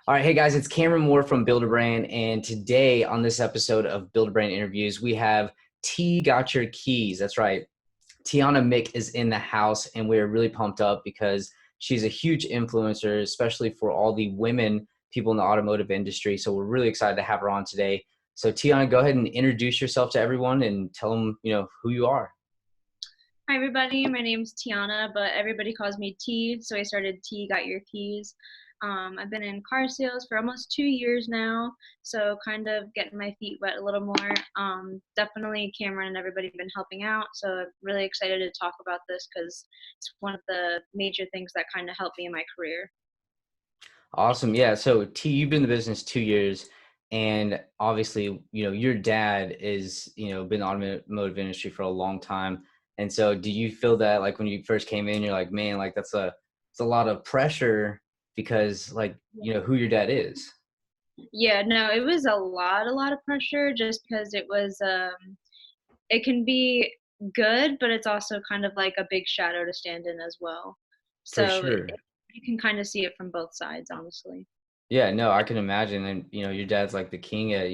All right, hey guys, it's Cameron Moore from Build a Brand, and today on this episode of Build a Brand Interviews, we have TGotYourKeys. That's right, Tianna Mick is in the house, and we're really pumped up because she's a huge influencer, especially for all the women people in the automotive industry. So we're really excited to have her on today. So Tianna, go ahead and introduce yourself to everyone and tell them, who you are. Hi everybody, my name's Tianna, but everybody calls me T, so I started T Got Your Keys. I've been in car sales for almost 2 years now, so kind of getting my feet wet a little more. Definitely Cameron and everybody have been helping out, so I'm really excited to talk about this because it's one of the major things that kind of helped me in my career. Awesome. Yeah. So T, you've been in the business 2 years, and obviously, your dad is, been in the automotive industry for a long time. And so do you feel that like when you first came in, you're like, man, like it's a lot of pressure because like, who your dad is. Yeah, no, it was a lot of pressure just because it can be good, but it's also kind of like a big shadow to stand in as well. For So sure. you can kind of see it from both sides, honestly. Yeah, no, I can imagine. And your dad's like the king at,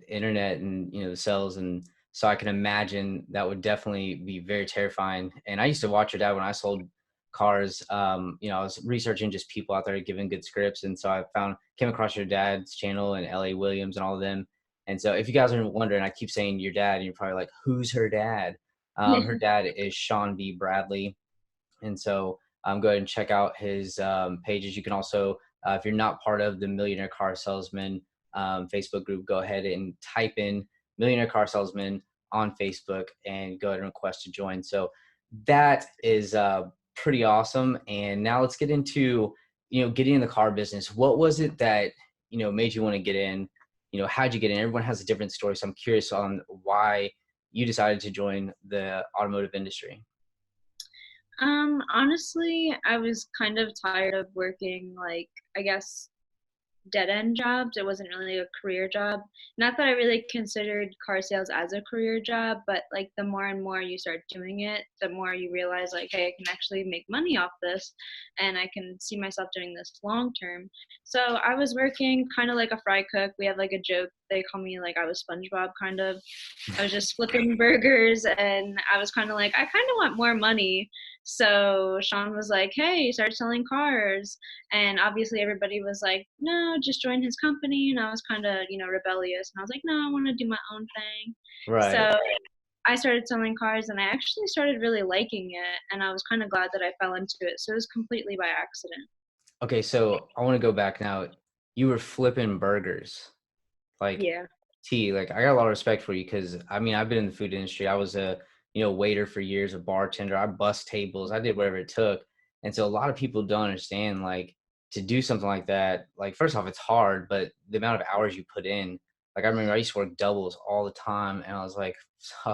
internet and the sales. And so I can imagine that would definitely be very terrifying. And I used to watch your dad when I sold cars. I was researching just people out there giving good scripts. And so I came across your dad's channel and LA Williams and all of them. And so if you guys are wondering, I keep saying your dad, and you're probably like, who's her dad? Her dad is Sean B. Bradley. And so go ahead and check out his pages. You can also, if you're not part of the Millionaire Car Salesman Facebook group, go ahead and type in Millionaire Car Salesman on Facebook and go ahead and request to join. So that is pretty awesome. And now let's get into, getting in the car business. What was it that, made you want to get in? How'd you get in? Everyone has a different story. So I'm curious on why you decided to join the automotive industry. Honestly, I was kind of tired of working like, I guess, dead end jobs. It wasn't really a career job. Not that I really considered car sales as a career job, but like the more and more you start doing it, the more you realize like, hey, I can actually make money off this and I can see myself doing this long term. So I was working kind of like a fry cook. We have like a joke. They call me like I was SpongeBob kind of. I was just flipping burgers and I was kind of like, I kind of want more money. So Sean was like, hey, start selling cars. And obviously everybody was like, no, just join his company. And I was kind of, rebellious. And I was like, no, I want to do my own thing. Right. So I started selling cars and I actually started really liking it. And I was kind of glad that I fell into it. So it was completely by accident. Okay, so I want to go back now. You were flipping burgers, like Yeah. Like I got a lot of respect for you because I mean I've been in the food industry. I was a waiter for years, a bartender. I bussed tables. I did whatever it took, and so a lot of people don't understand like to do something like that. Like first off, it's hard, but the amount of hours you put in. Like I remember I used to work doubles all the time, and I was like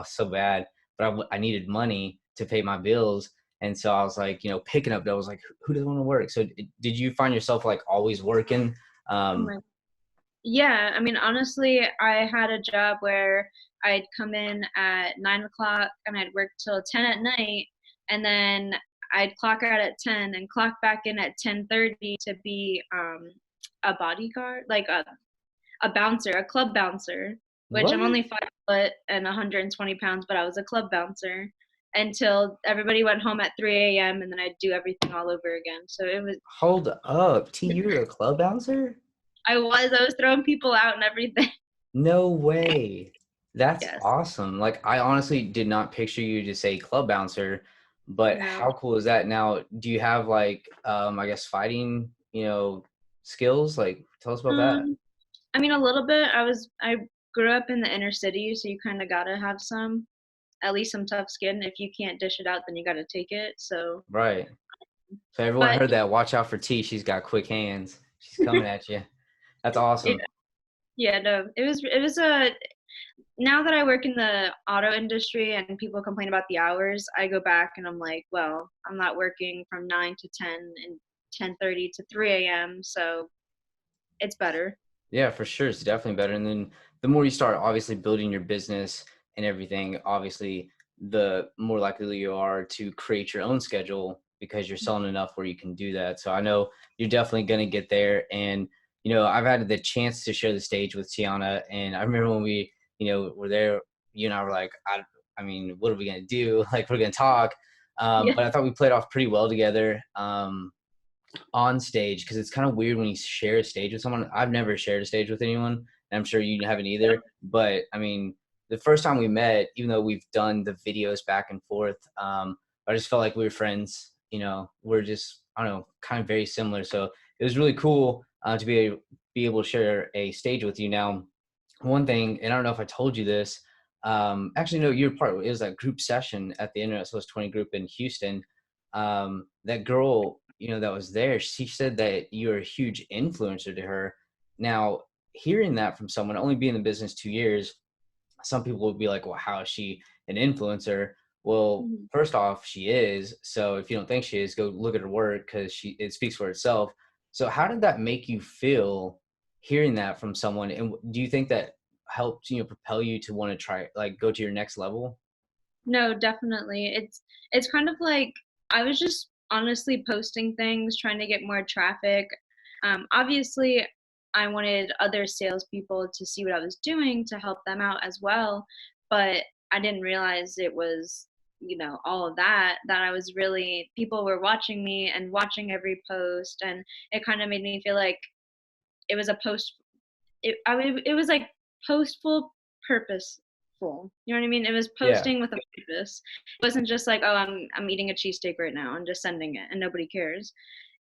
so bad, but I needed money to pay my bills. And so I was like, picking up doubles, like who doesn't want to work? So did you find yourself like always working? Oh my. Yeah. I mean, honestly, I had a job where I'd come in at 9 o'clock and I'd work till 10 at night. And then I'd clock out at 10 and clock back in at 10:30 to be a bodyguard, like a bouncer, a club bouncer, which I'm What? only 5 foot and 120 pounds, but I was a club bouncer until everybody went home at 3 a.m. and then I'd do everything all over again. So it was, Hold up. T, you were a club bouncer? I was throwing people out and everything. No way. That's Yes. awesome. Like I honestly did not picture you to say club bouncer, but No. how cool is that? Now, do you have like I guess fighting, skills? Like tell us about that. Um, I mean, a little bit. I grew up in the inner city, so you kind of gotta have at least some tough skin. If you can't dish it out, then you gotta take it. So, Right. So everyone but heard that. Watch out for T. She's got quick hands. She's coming at you. That's yeah, awesome. yeah, no, it was a. Now that I work in the auto industry and people complain about the hours, I go back and I'm like, well, I'm not working from 9 to 10 and 10:30 to 3 a.m. So it's better. Yeah, for sure. It's definitely better. And then the more you start obviously building your business and everything, obviously the more likely you are to create your own schedule because you're selling enough where you can do that. So I know you're definitely going to get there. And, I've had the chance to share the stage with Tianna. And I remember when we, were there, you and I were like, I mean, what are we going to do? Like, we're going to talk. Yeah. But I thought we played off pretty well together. On stage, because it's kind of weird when you share a stage with someone. I've never shared a stage with anyone, and I'm sure you haven't either. But I mean, the first time we met, even though we've done the videos back and forth, I just felt like we were friends. We're just, I don't know, kind of very similar. So it was really cool to be able to share a stage with you. Now, one thing, and I don't know if I told you this. Actually, no, you're part. It was a group session at the Internet Source 20 group in Houston. That girl, that was there, she said that you're a huge influencer to her. Now, hearing that from someone only being in the business 2 years, some people would be like, well, how is she an influencer? Well, Mhm. first off, she is. So if you don't think she is, go look at her work, because it speaks for itself. So how did that make you feel hearing that from someone? And do you think that helped, propel you to want to try, like, go to your next level? No, definitely. It's kind of like I was just honestly posting things, trying to get more traffic. Obviously, I wanted other salespeople to see what I was doing to help them out as well, but I didn't realize it was, all of that, that I was really, people were watching me and watching every post, and it kind of made me feel like it was a post it was like postful, purposeful. You know what I mean? It was Yeah. posting with a purpose. It wasn't just like, oh, I'm eating a cheesesteak right now and just sending it and nobody cares.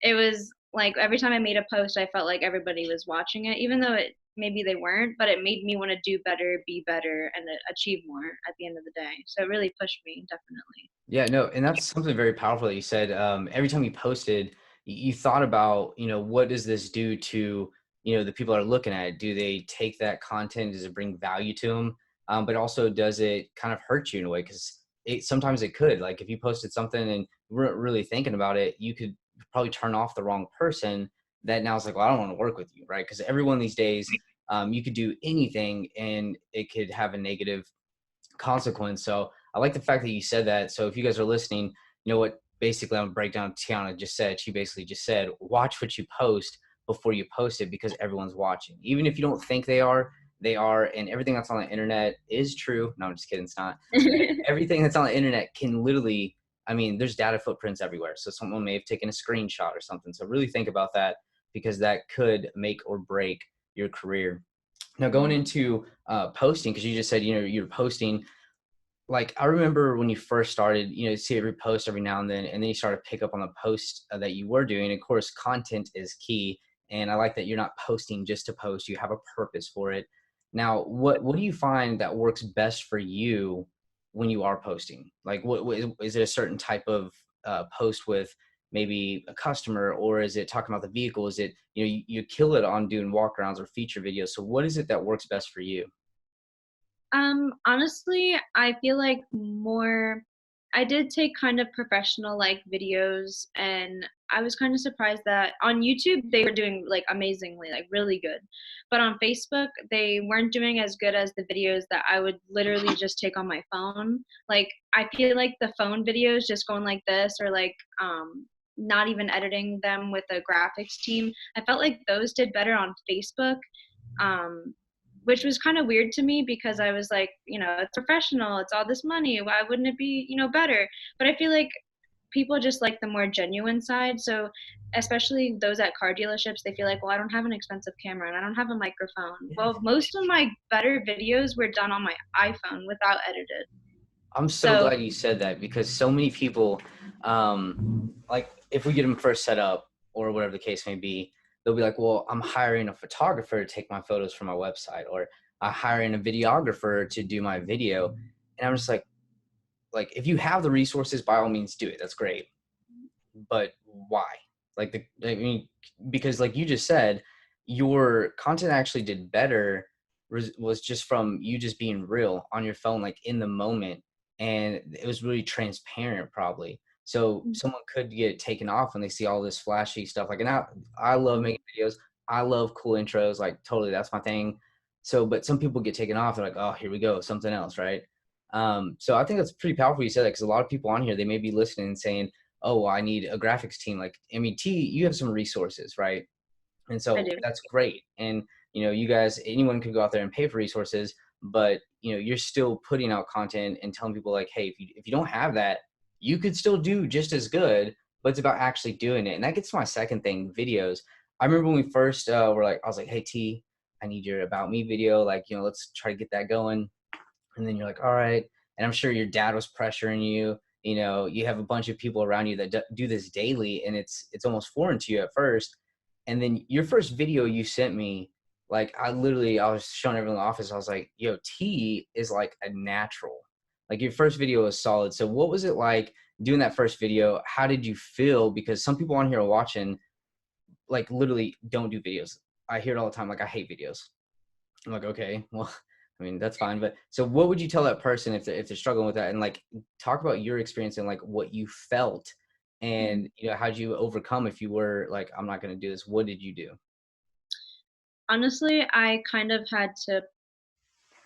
It was like every time I made a post, I felt like everybody was watching it, even though it maybe they weren't, but it made me want to do better, be better, and achieve more at the end of the day. So it really pushed me, definitely. Yeah, no, and that's something very powerful that you said. Every time you posted, you thought about, what does this do to, the people that are looking at it? Do they take that content? Does it bring value to them? But also, does it kind of hurt you in a way? Because sometimes it could. Like, if you posted something and you weren't really thinking about it, you could probably turn off the wrong person that now is like, well, I don't want to work with you, right? Because everyone these days, you could do anything and it could have a negative consequence. So I like the fact that you said that. So if you guys are listening, you know what basically I'm gonna break down Tianna just said. She basically just said, watch what you post before you post it, because everyone's watching. Even if you don't think they are, they are, and everything that's on the internet is true. No, I'm just kidding, it's not. Everything that's on the internet can literally, I mean, there's data footprints everywhere. So someone may have taken a screenshot or something. So really think about that, because that could make or break your career. Now, going Mhm. into posting, because you just said, you're posting, like, I remember when you first started, see every post every now and then you started to pick up on the post that you were doing. Of course, content is key, and I like that you're not posting just to post. You have a purpose for it. Now, what do you find that works best for you when you are posting? Like, what is it? A certain type of post with maybe a customer, or is it talking about the vehicle? Is it, you kill it on doing walkarounds or feature videos? So what is it that works best for you? Honestly, I feel like more I did take kind of professional like videos, and I was kind of surprised that on YouTube they were doing like amazingly, like really good. But on Facebook, they weren't doing as good as the videos that I would literally just take on my phone. Like I feel like the phone videos just going like this, or like not even editing them with a graphics team. I felt like those did better on Facebook, um, which was kind of weird to me because I was like, it's professional, it's all this money. Why wouldn't it be, better? But I feel like people just like the more genuine side. So, especially those at car dealerships, they feel like, well, I don't have an expensive camera and I don't have a microphone. Well, most of my better videos were done on my iPhone without edited. I'm so So, glad you said that, because so many people, like, if we get them first set up or whatever the case may be, they'll be like, well, I'm hiring a photographer to take my photos for my website, or I'm hiring a videographer to do my video. And I'm just like, if you have the resources, by all means do it. That's great. But why? I mean, because like you just said, your content actually did better, was just from you just being real on your phone, like in the moment. And it was really transparent, probably. So someone could get taken off when they see all this flashy stuff. Like, and I love making videos. I love cool intros. Like, totally, that's my thing. So, but some people get taken off. They're like, oh, here we go, something else, right? So I think that's pretty powerful you said that, because a lot of people on here, they may be listening and saying, oh, well, I need a graphics team. Like, I mean, T, you have some resources, right? And I so do. that's great. And, you guys, anyone could go out there and pay for resources, but, you're still putting out content and telling people like, hey, if you don't have that, you could still do just as good, but it's about actually doing it. And that gets to my second thing, videos. I remember when we first were like, I was like, hey, T, I need your about me video. Like, let's try to get that going. And then you're like, all right. And I'm sure your dad was pressuring you. You have a bunch of people around you that do this daily, and it's almost foreign to you at first. And then your first video you sent me, like I was showing everyone in the office. I was like, yo, T is like a natural. Like your first video was solid. So what was it like doing that first video? How did you feel? Because some people on here are watching, like literally don't do videos. I hear it all the time. Like I hate videos. I'm like, okay, well, I mean, that's fine. But so what would you tell that person if they're struggling with that, and like talk about your experience and like what you felt, Mhm. and how'd you overcome if you were like, I'm not going to do this. What did you do? Honestly, I kind of had to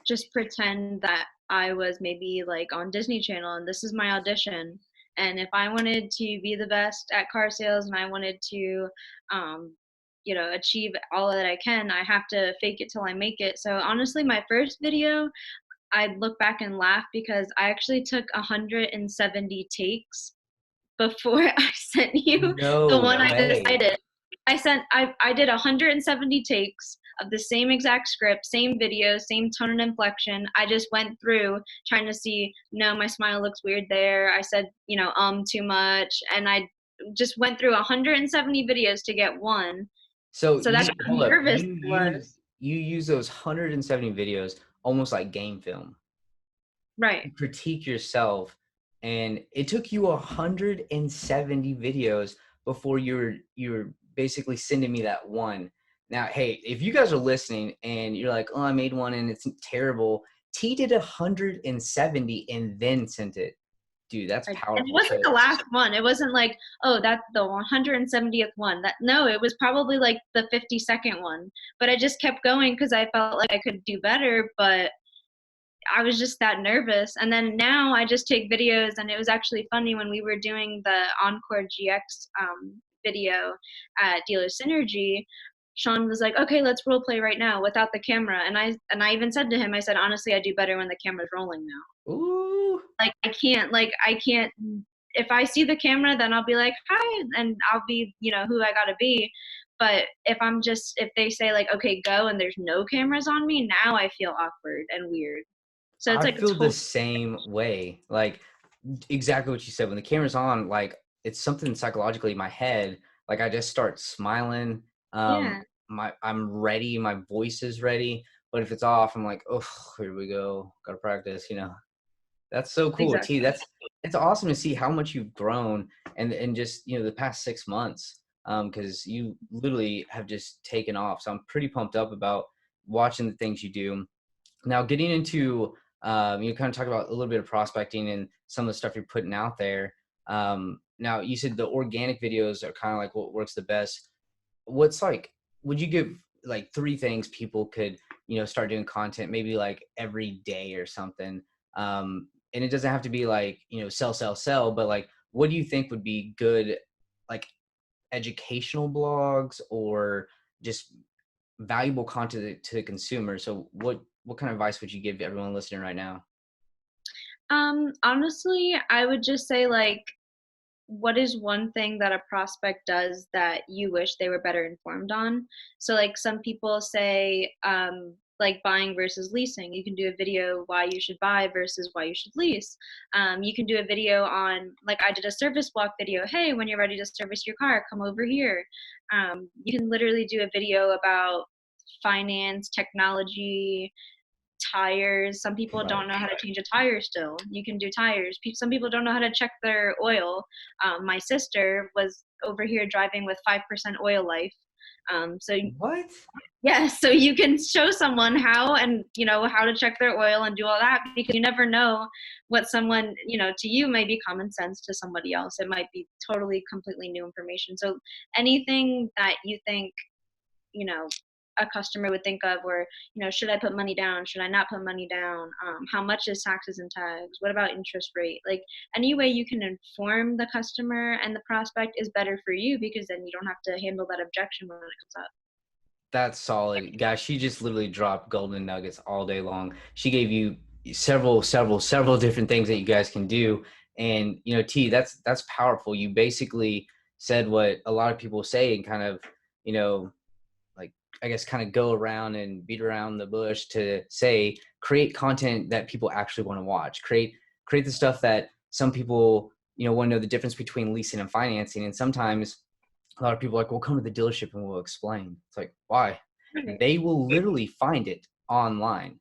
just pretend that I was maybe like on Disney Channel and this is my audition. And if I wanted to be the best at car sales and I wanted to, um, achieve all that I can, I have to fake it till I make it. So honestly, my first video, I look back and laugh because I actually took 170 takes before I sent you the No one I way. decided. I did 170 takes of the same exact script, same video, same tone and inflection. I just went through trying to see, no, my smile looks weird there. I said, too much. And I just went through 170 videos to get one. So So that's you how hold up. nervous You I use was. you use those 170 videos almost like game film. Right. Critique yourself, and it took you 170 videos before you're basically sending me that one. Now, hey, if you guys are listening and you're like, oh, I made one and it's terrible, T did 170 and then sent it. Dude, that's And it powerful. wasn't So the last one. It wasn't like, oh, that's the 170th one. That no, it was probably like the 52nd one. But I just kept going because I felt like I could do better, but I was just that nervous. And then now I just take videos, and it was actually funny when we were doing the Encore GX video at Dealer Synergy. Sean was like, "Okay, let's role play right now without the camera." And I even said to him, I said, "Honestly, I do better when the camera's rolling now." ooh, Like I can't if I see the camera, then I'll be like, hi, and I'll be, who I gotta be. But if they say like, okay, go, and there's no cameras on me, now I feel awkward and weird. So it's I like a feel the total. same way. Like exactly what you said. When the camera's on, like it's something psychologically in my head. Like I just start smiling. Yeah, I'm ready. My voice is ready. But if it's off, I'm like, oh, here we go. Gotta practice. That's so cool, T. exactly. It's awesome to see how much you've grown and just the past 6 months. Because you literally have just taken off. So I'm pretty pumped up about watching the things you do. Now, getting into you kind of talk about a little bit of prospecting and some of the stuff you're putting out there. Now, you said the organic videos are kind of like what works the best. What's like? Would you give like three things people could start doing content maybe like every day or something? And it doesn't have to be like sell, sell, sell, but like what do you think would be good like educational blogs or just valuable content to the consumer. So what kind of advice would you give everyone listening right now? Honestly, I would just say like, what is one thing that a prospect does that you wish they were better informed on? So like some people say like buying versus leasing. You can do a video why you should buy versus why you should lease. You can do a video on, like I did a service block video. Hey, when you're ready to service your car, come over here. You can literally do a video about finance, technology, tires. Some people don't Right. know how to change a tire still. You can do tires. Some people don't know how to check their oil. My sister was over here driving with 5% oil life. So What? yeah, so you can show someone how, and how to check their oil and do all that, because you never know what someone, to you may be common sense, to somebody else it might be totally completely new information. So anything that you think, you know a customer would think of, where, should I put money down? Should I not put money down? How much is taxes and tags? What about interest rate? Like, any way you can inform the customer and the prospect is better for you, because then you don't have to handle that objection when it comes up. That's solid. Guys, she just literally dropped golden nuggets all day long. She gave you several different things that you guys can do. And T, that's powerful. You basically said what a lot of people say and kind of, you know, like I guess kind of go around and beat around the bush to say create content that people actually want to watch. Create the stuff that some people, want to know the difference between leasing and financing. And sometimes a lot of people are like, we'll come to the dealership and we'll explain. It's like, why? Right. They will literally find it online.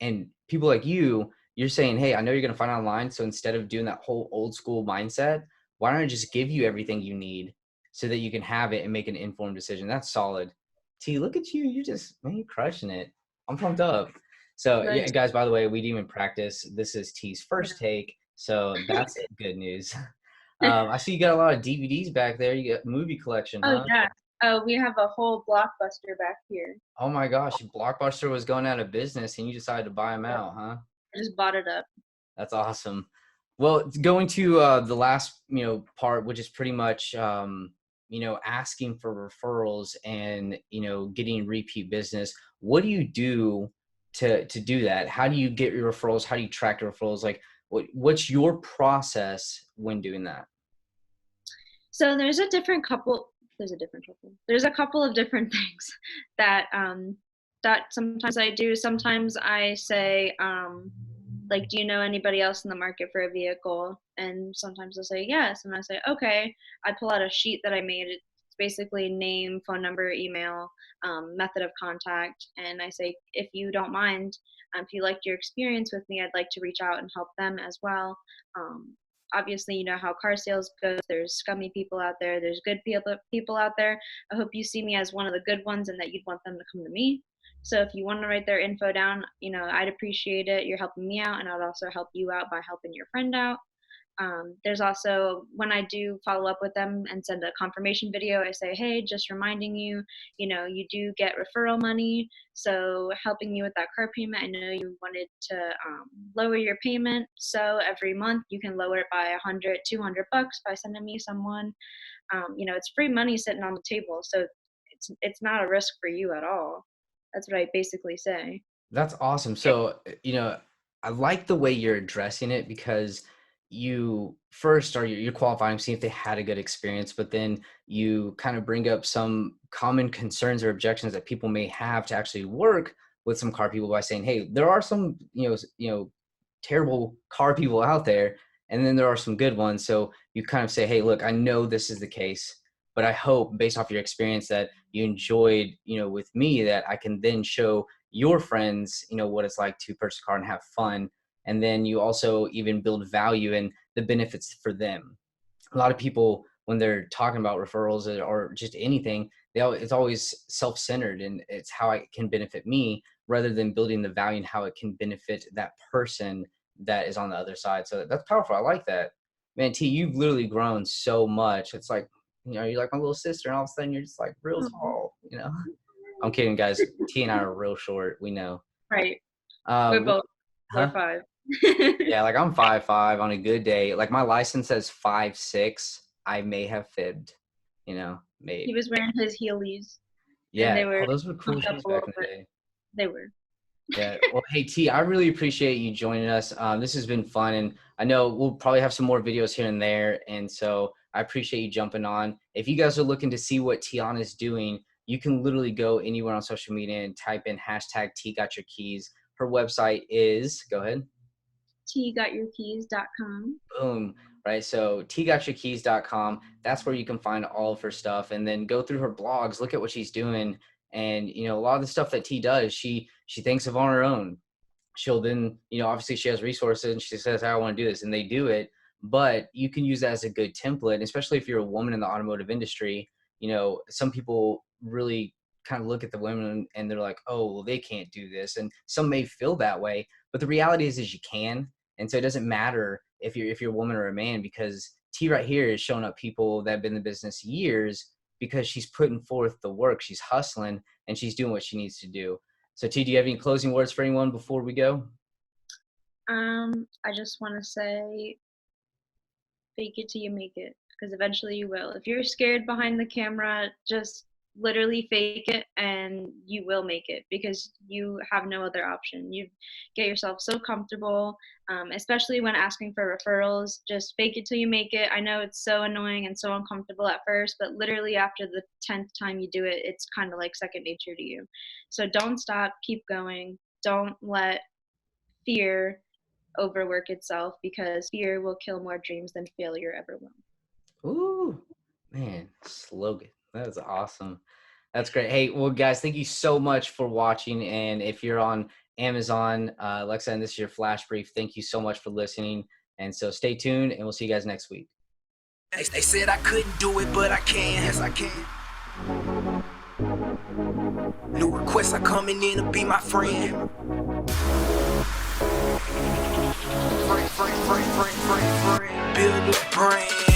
And people like you're saying, hey, I know you're going to find it online. So instead of doing that whole old school mindset, why don't I just give you everything you need so that you can have it and make an informed decision? That's solid. T, look at you. Man, you're crushing it. I'm pumped up. So yeah, Right. guys, by the way, we didn't even practice. This is T's first Yeah. take. So that's good news. I see you got a lot of DVDs back there. You got movie collection, Oh huh? yeah. Oh, we have a whole blockbuster back here. Oh my gosh, Blockbuster was going out of business and you decided to buy them Yeah. out, huh? I just bought it up. That's awesome. Well, going to the last, part, which is pretty much, asking for referrals and, getting repeat business. What do you do to do that? How do you get your referrals? How do you track your referrals? Like, what's your process when doing that? So there's a couple of different things that sometimes I do. Sometimes I say, like, do you know anybody else in the market for a vehicle? And sometimes they'll say yes, and I say okay. I pull out a sheet that I made. It's basically name, phone number, email, method of contact, and I say, if you don't mind, if you liked your experience with me, I'd like to reach out and help them as well. Um, Obviously, you know how car sales goes. There's scummy people out there. There's good people out there. I hope you see me as one of the good ones, and that you'd want them to come to me. So if you want to write their info down, I'd appreciate it. You're helping me out, and I'd also help you out by helping your friend out. There's also, when I do follow up with them and send a confirmation video, I say, hey, just reminding you, you do get referral money. So helping you with that car payment, I know you wanted to lower your payment. So every month you can lower it by 100, $200 by sending me someone. It's free money sitting on the table. So it's not a risk for you at all. That's what I basically say. That's awesome. So, I like the way you're addressing it because you first are you're qualifying, seeing if they had a good experience, but then you kind of bring up some common concerns or objections that people may have to actually work with some car people by saying, hey, there are some, terrible car people out there, and then there are some good ones. So you kind of say, hey, look, I know this is the case, but I hope based off your experience that you enjoyed, with me, that I can then show your friends, what it's like to purchase a car and have fun. And then you also even build value and the benefits for them. A lot of people, when they're talking about referrals or just anything, it's always self-centered and it's how it can benefit me rather than building the value and how it can benefit that person that is on the other side. So that's powerful. I like that. Man, T, you've literally grown so much. It's like, you're like my little sister and all of a sudden you're just like real Mhm. tall. I'm kidding, guys. T and I are real short. We know. Right. We're Um, both huh? 4'5". Yeah, like I'm 5'5" on a good day. Like my license says 5'6". I may have fibbed, He maybe. was wearing his Heelys, and Yeah. they were Oh, those were cool pumped up shoes a back little in the bit. day. They were. Yeah. Well, hey T, I really appreciate you joining us. This has been fun, and I know we'll probably have some more videos here and there. And so I appreciate you jumping on. If you guys are looking to see what Tianna is doing, you can literally go anywhere on social media and type in hashtag #TGotYourKeys. Her website is, go ahead. TGotYourKeys.com. Boom. Right. So TGotYourKeys.com. That's where you can find all of her stuff, and then go through her blogs, look at what she's doing. And a lot of the stuff that T does, she thinks of on her own. She'll then, obviously she has resources and she says, I want to do this, and they do it. But you can use that as a good template, especially if you're a woman in the automotive industry. Some people really kind of look at the women and they're like, oh, well, they can't do this. And some may feel that way, but the reality is you can. And so it doesn't matter if you're a woman or a man, because T right here is showing up people that have been in the business years because she's putting forth the work. She's hustling and she's doing what she needs to do. So T, do you have any closing words for anyone before we go? I just want to say, fake it till you make it, because eventually you will. If you're scared behind the camera, just literally fake it and you will make it, because you have no other option. You get yourself so comfortable, especially when asking for referrals. Just fake it till you make it. I know it's so annoying and so uncomfortable at first, but literally after the 10th time you do it, it's kind of like second nature to you. So don't stop, keep going. Don't let fear overwork itself, because fear will kill more dreams than failure ever will. Ooh, man, slogan. That is awesome. That's great. Hey, well, guys, thank you so much for watching. And if you're on Amazon, Alexa, and this is your flash brief, thank you so much for listening. And so stay tuned, and we'll see you guys next week. They said I couldn't do it, but I can. Yes, I can. New requests are coming in to be my friend. Build a brand.